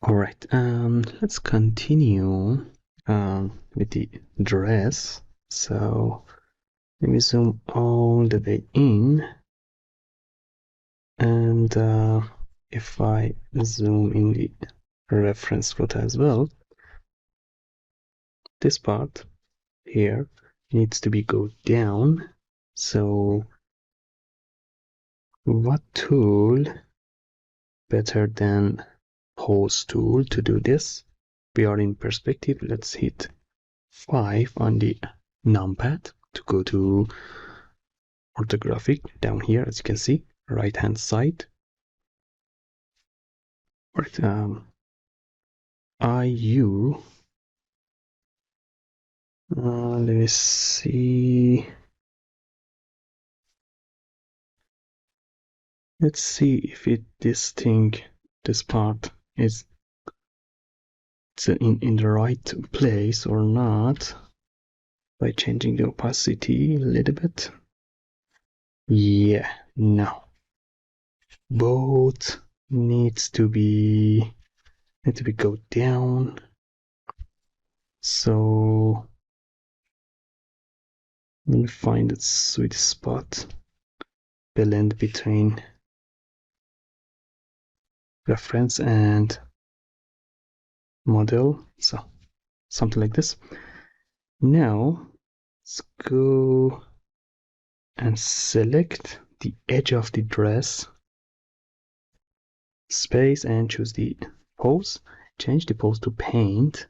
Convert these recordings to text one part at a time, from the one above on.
All right, let's continue with the dress. So let me zoom all the way in, and if I zoom in the reference photo as well, this part here needs to be go down. So what tool better than pose tool to do this? We are in perspective. Let's hit 5 on the numpad to go to orthographic down here. As you can see, right hand side. Right, IU. Let me see. Let's see if this part is in the right place or not by changing the opacity a little bit. Yeah, no. Both needs to be go down. So we'll find its sweet spot. Blend between reference and model, so something like this. Now let's go and select the edge of the dress space and choose the pose. Change the pose to paint.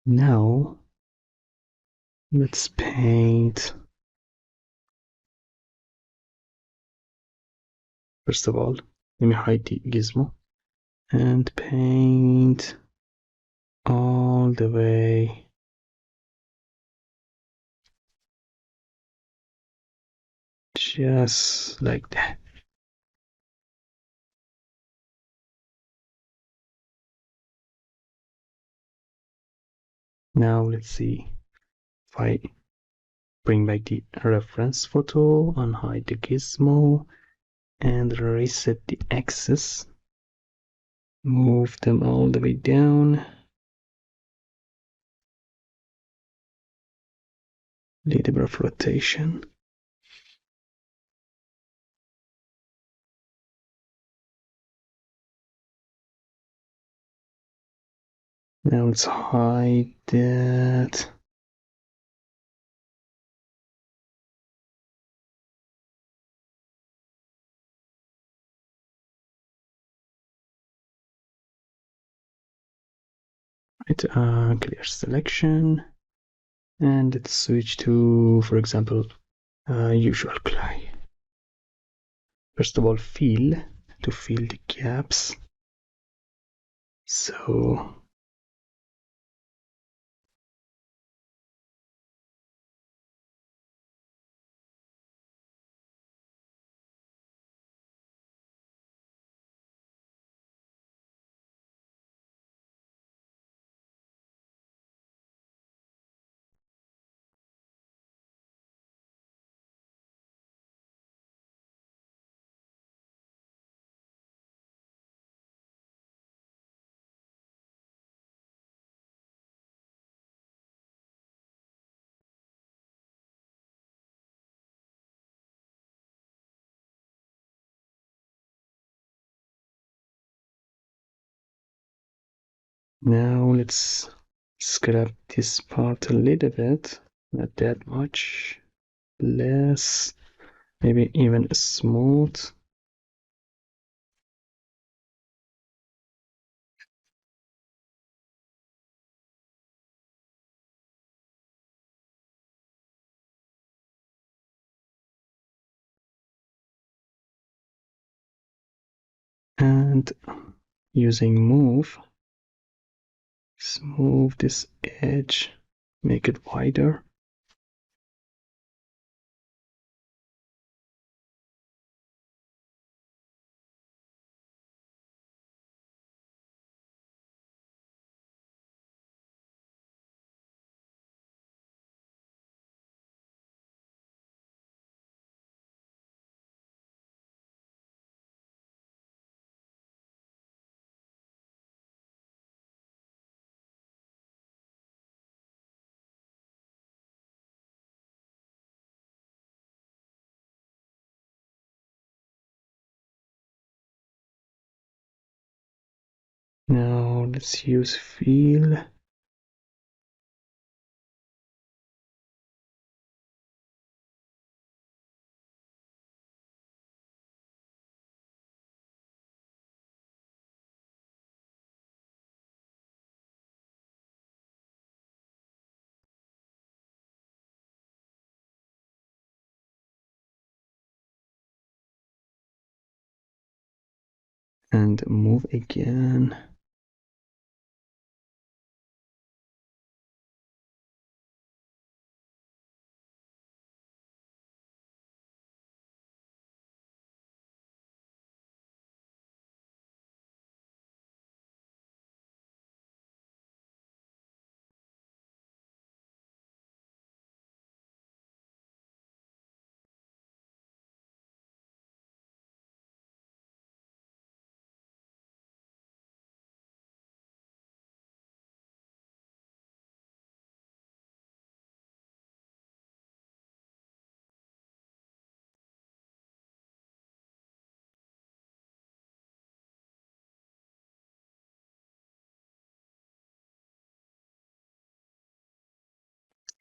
Now let's paint. First of all, let me hide the gizmo and paint all the way just like that. Now let's see if I bring back the reference photo, unhide the gizmo, and reset the axis. Move them all the way down. Little bit of rotation. Now let's hide that. Right, clear selection. And let's switch to, for example, usual clay. First of all, fill to fill the gaps. So now let's scrap this part a little bit, not that much, less, maybe even smooth. And using move, smooth this edge, make it wider. let's use fill. And move again.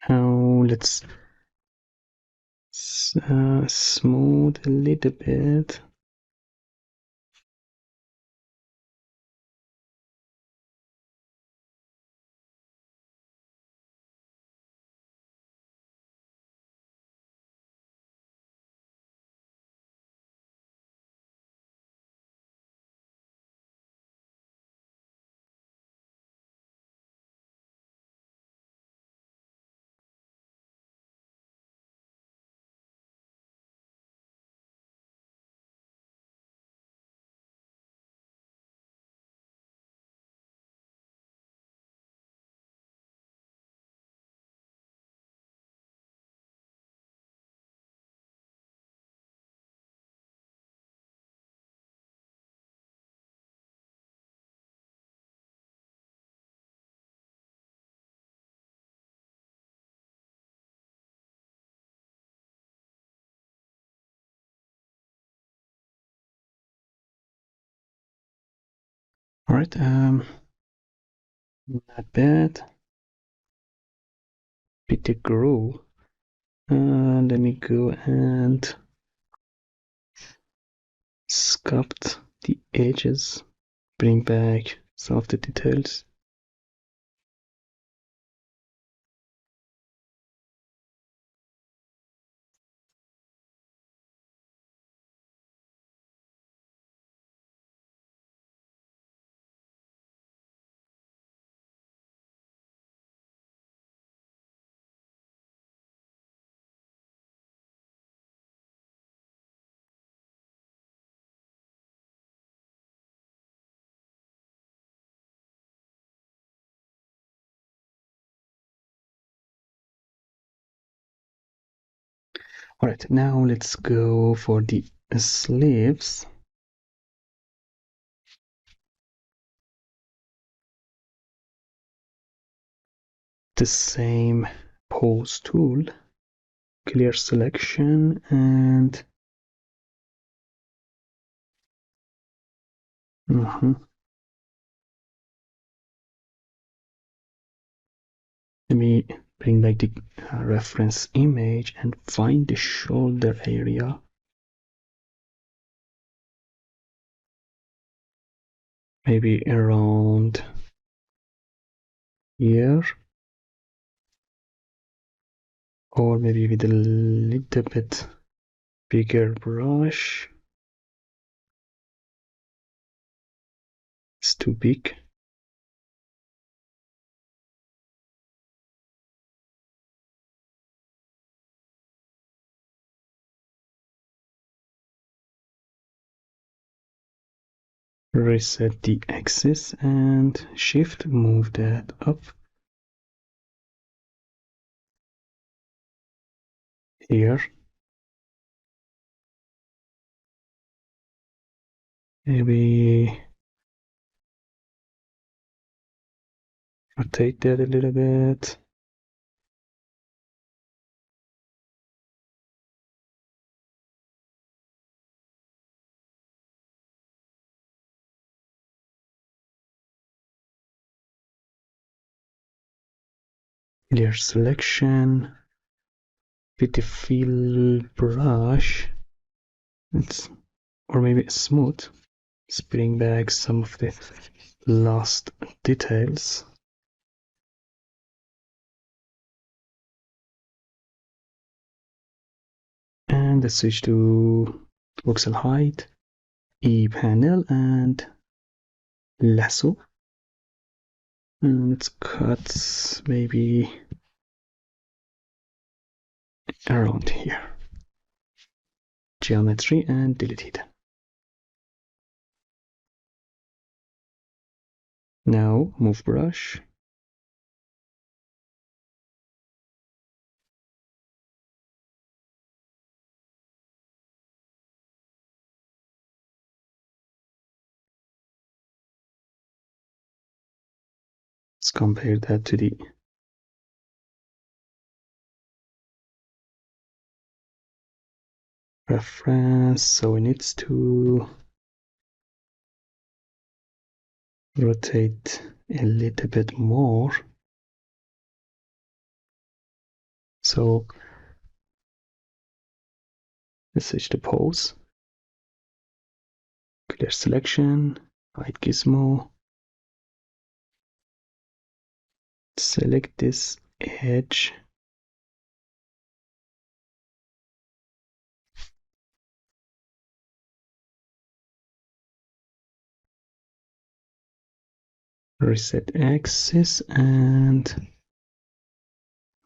Now let's smooth a little bit. All right, not bad. Bit to grow. Let me go and sculpt the edges, bring back some of the details. All right, now let's go for the sleeves. The same pose tool, clear selection, and let me bring back the reference image and find the shoulder area. Maybe around here, or maybe with a little bit bigger brush. It's too big. Reset the axis and shift move that up. Here. Maybe rotate that a little bit. Clear selection. With the fill brush, or maybe smooth, let's bring back some of the lost details. And let's switch to voxel height, E panel, and lasso. And let's cut maybe around here. Geometry and delete it. Now move brush. Let's compare that to the reference. So it needs to rotate a little bit more. So let's switch to pose. Clear selection, hide gizmo. Select this edge. Reset axis and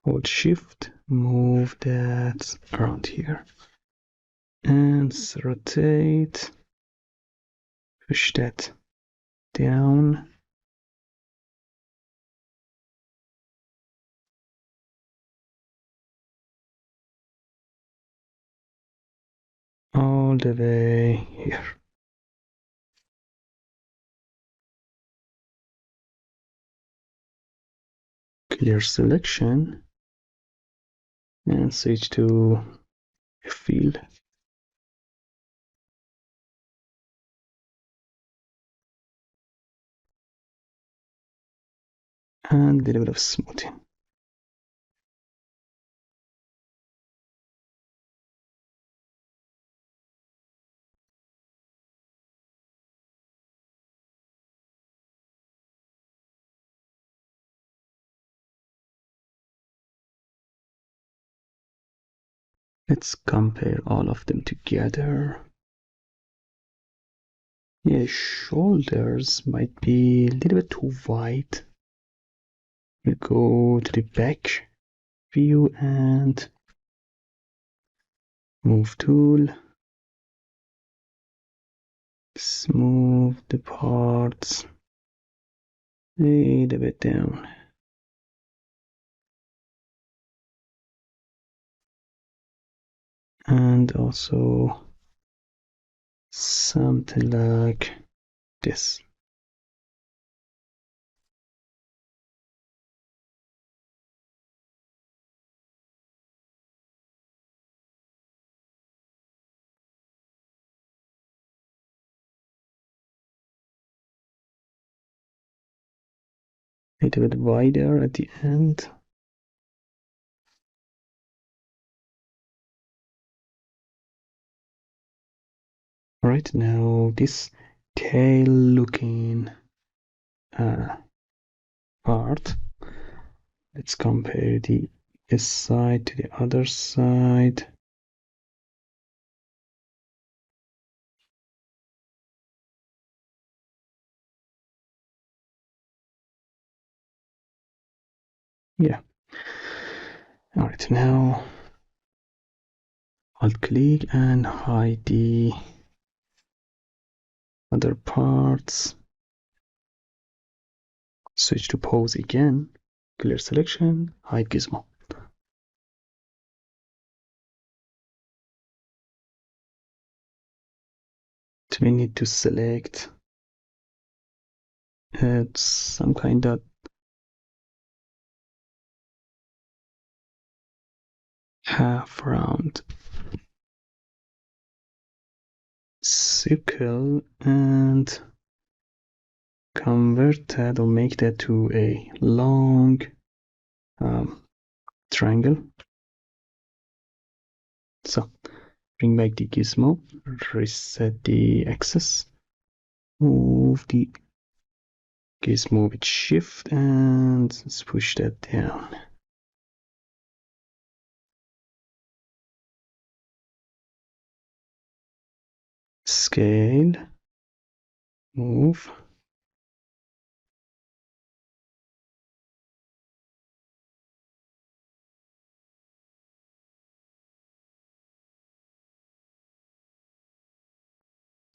hold shift, move that around here. And rotate, push that down. All the way here. Clear selection and switch to fill. And a little bit of smoothing. Let's compare all of them together. Yeah, shoulders might be a little bit too wide. We'll go to the back view and move tool. Smooth the parts a little bit down. And also something like this. A little bit wider at the end. Right now, this tail looking part, let's compare this side to the other side. Yeah. All right, now alt click and hide the other parts. Switch to pose again. Clear selection, hide gizmo. So we need to select some kind of half round circle and convert that or make that to a long triangle. So bring back the gizmo, reset the axis, move the gizmo with shift, and let's push that down. Scale, move.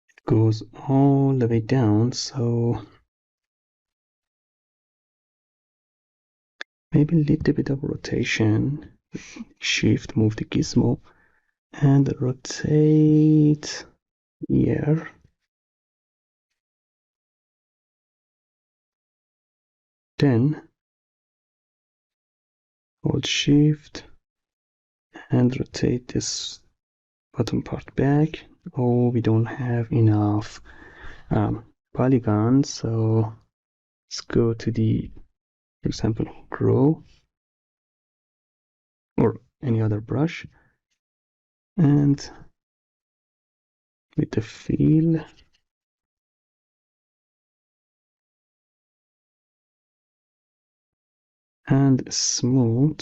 It goes all the way down, so maybe a little bit of rotation. Shift, move the gizmo, and rotate here. Then hold shift and rotate this bottom part back. Oh, we don't have enough polygons, so let's go to the, for example, grow or any other brush, and with the fill, and smooth.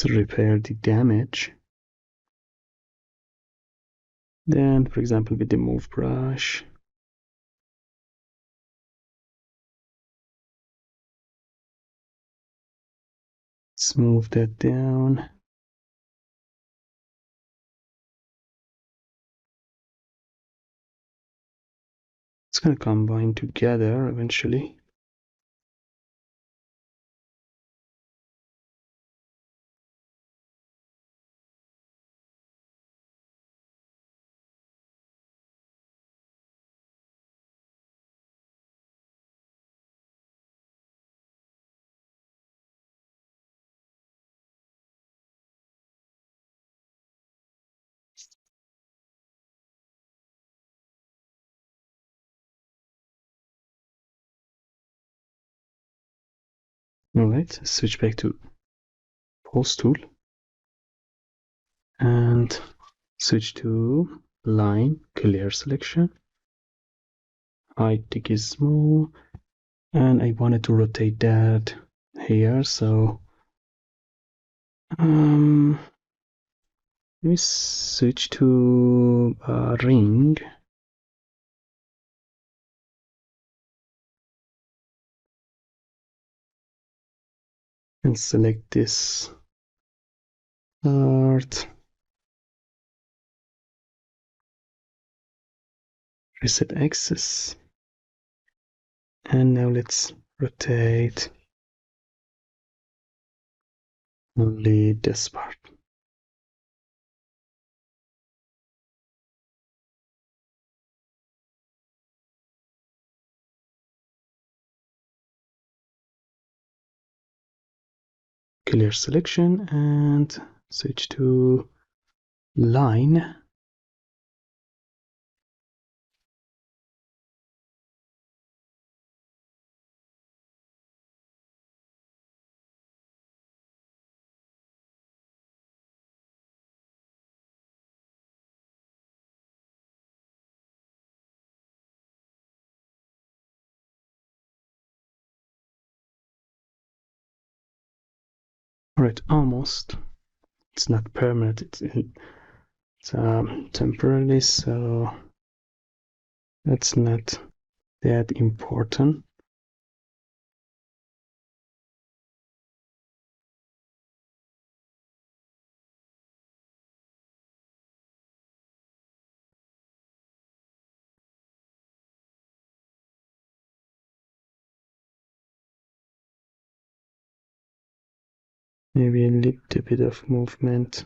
To repair the damage. Then, for example, with the move brush, smooth that down. It's going to combine together eventually. All right, switch back to pose tool and switch to line clear selection. Hide the gizmo, and I wanted to rotate that here, so let me switch to ring. And select this part. Reset axis. And now let's rotate only this part. Clear selection and switch to line. Alright, almost. It's not permanent, it's temporary, so that's not that important. Maybe a little bit of movement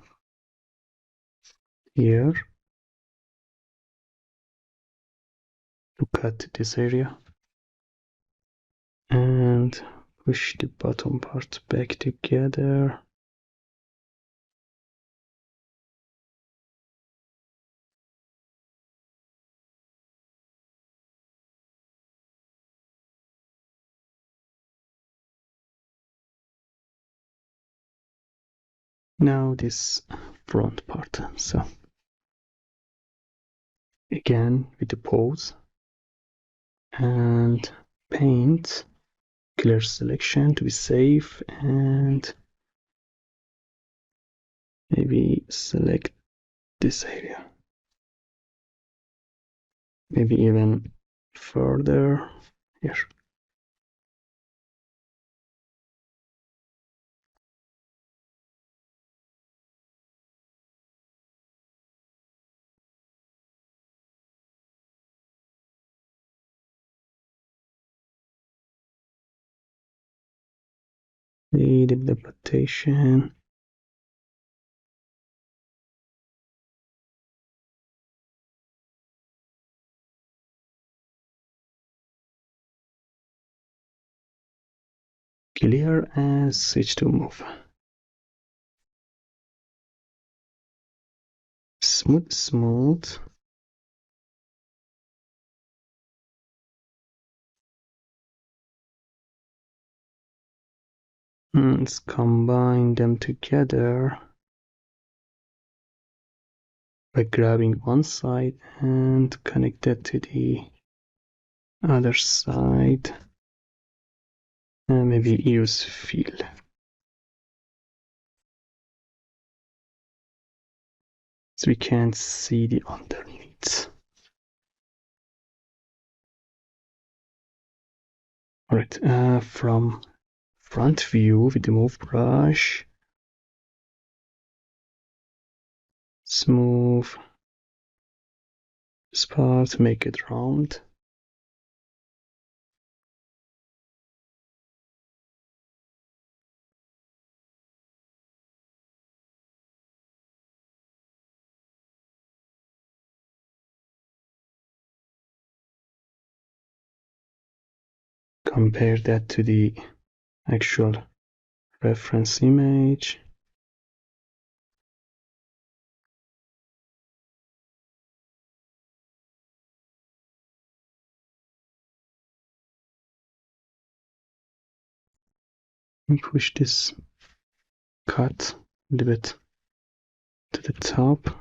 here to cut this area. and push the bottom part back together. Now this front part. So again with the pose and paint, clear selection to be safe, and maybe select this area. Maybe even further here. The debilitation. Clear and switch to move. Smooth. Let's combine them together by grabbing one side and connect that to the other side, and maybe use fill. So we can't see the underneath. All right, from front view with the move brush, smooth this part, make it round. Compare that to the actual reference image. And push this cut a little bit to the top.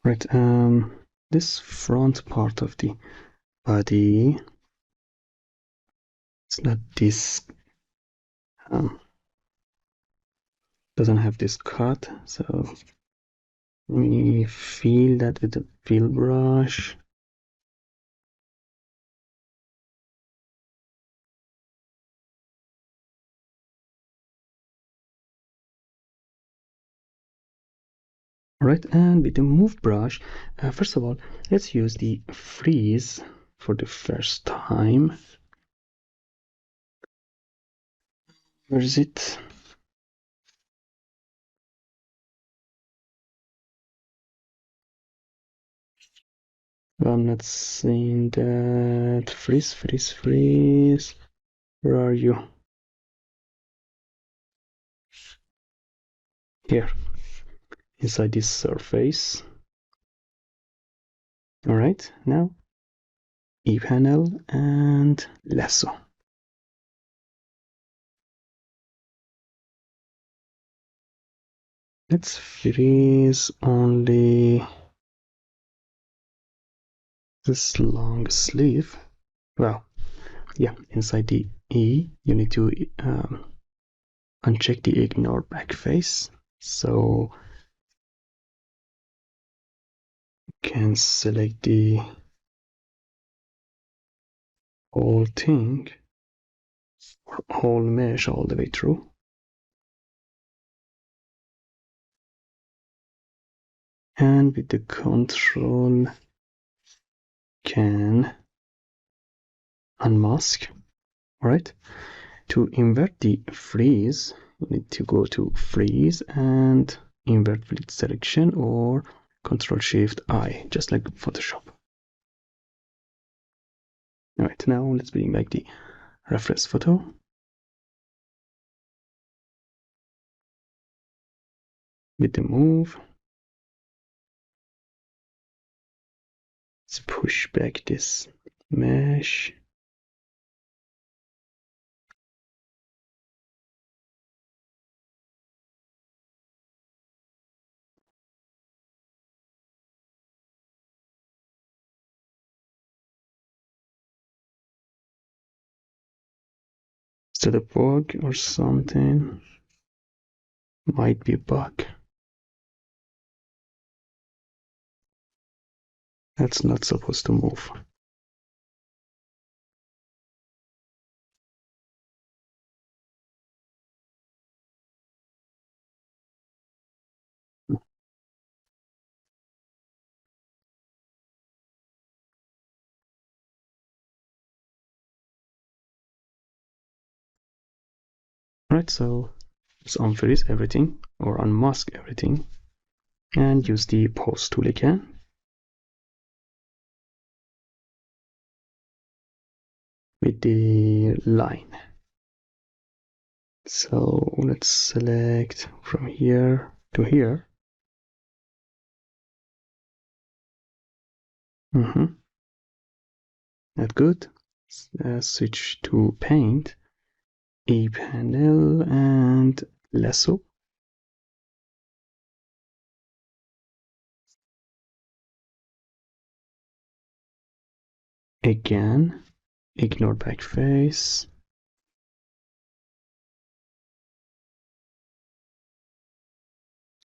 Right, this front part of the body, it's not this, doesn't have this cut, so we fill that with the fill brush. Right, and with the move brush, first of all, let's use the freeze for the first time. Where is it? I'm not seeing that. Freeze, freeze, freeze. Where are you? Here, inside this surface. All right, now ePanel and lasso. Let's freeze only this long sleeve. Well, yeah, inside the E, you need to uncheck the ignore backface. So you can select the whole thing, or whole mesh all the way through. And with the control, can unmask. All right. To invert the freeze, you need to go to freeze and invert fleet selection, or Control Shift I, just like Photoshop. All right, now let's bring back the reference photo. With the move, let's push back this mesh. Is that a bug or something? Might be a bug. That's not supposed to move. Right, so let's unfreeze everything or unmask everything and use the pose tool again. With the line. So let's select from here to here. Not good. Switch to paint, ePanel and lasso. Again, ignore backface.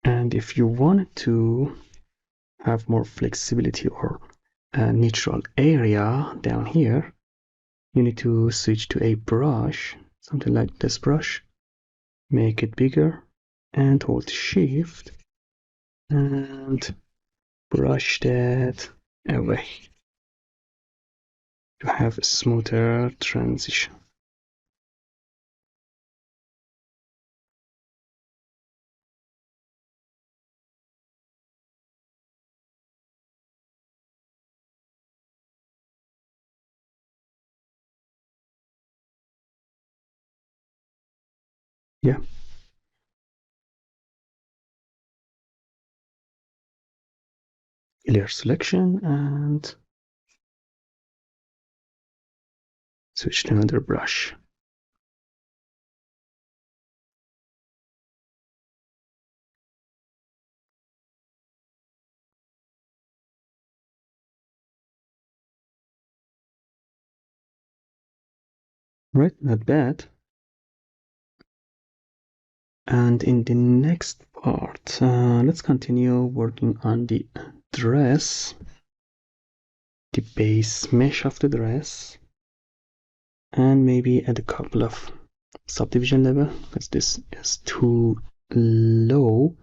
And if you wanted to have more flexibility or a neutral area down here, you need to switch to a brush, something like this brush. Make it bigger and hold Shift and brush that away to have a smoother transition. Yeah. Layer selection and switch to another brush. Right, not bad. And in the next part, let's continue working on the dress, the base mesh of the dress, and maybe add a couple of subdivision level because this is too low.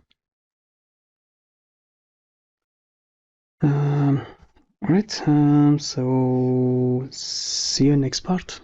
All right, so see you next part.